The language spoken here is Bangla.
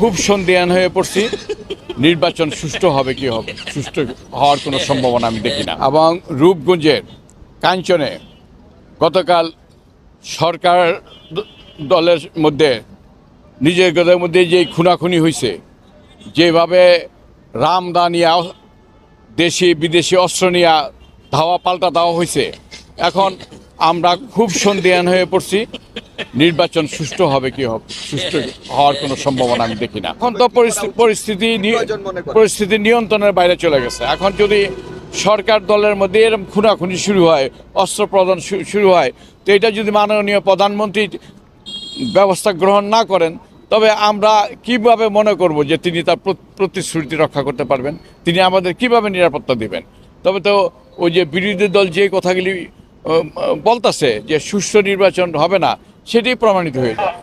খুব সন্দিহান হয়ে পড়ছি নির্বাচন সুষ্ঠু হবে কি হবে, সুষ্ঠু হওয়ার কোনো সম্ভাবনা আমি দেখি না। এবং রূপগঞ্জের কাঞ্চনে গতকাল সরকার দলের মধ্যে নিজেদের মধ্যে যে খুনাখুনি হয়েছে, যেভাবে রামদা নিয়ে দেশি বিদেশি অস্ত্র নিয়ে ধাওয়া পাল্টা দেওয়া হয়েছে, এখন আমরা খুব সন্দিহান হয়ে পড়ছি নির্বাচন সুষ্ঠু হবে কি হবে, সুষ্ঠু হওয়ার কোনো সম্ভাবনা আমি দেখি না। এখন তো পরিস্থিতি নিয়ন্ত্রণের বাইরে চলে গেছে। এখন যদি সরকার দলের মধ্যে এরকম খুনাখুনি শুরু হয়, অস্ত্র প্রদান শুরু হয়, তো এটা যদি মাননীয় প্রধানমন্ত্রী ব্যবস্থা গ্রহণ না করেন, তবে আমরা কিভাবে মনে করব যে তিনি তার প্রতিশ্রুতি রক্ষা করতে পারবেন, তিনি আমাদের কিভাবে নিরাপত্তা দিবেন। তবে তো ওই যে বিরোধী দল যে কথাগুলি বলতেছে যে সুষ্ঠু নির্বাচন হবে না, সেটাই প্রমাণিত হয়ে যায়।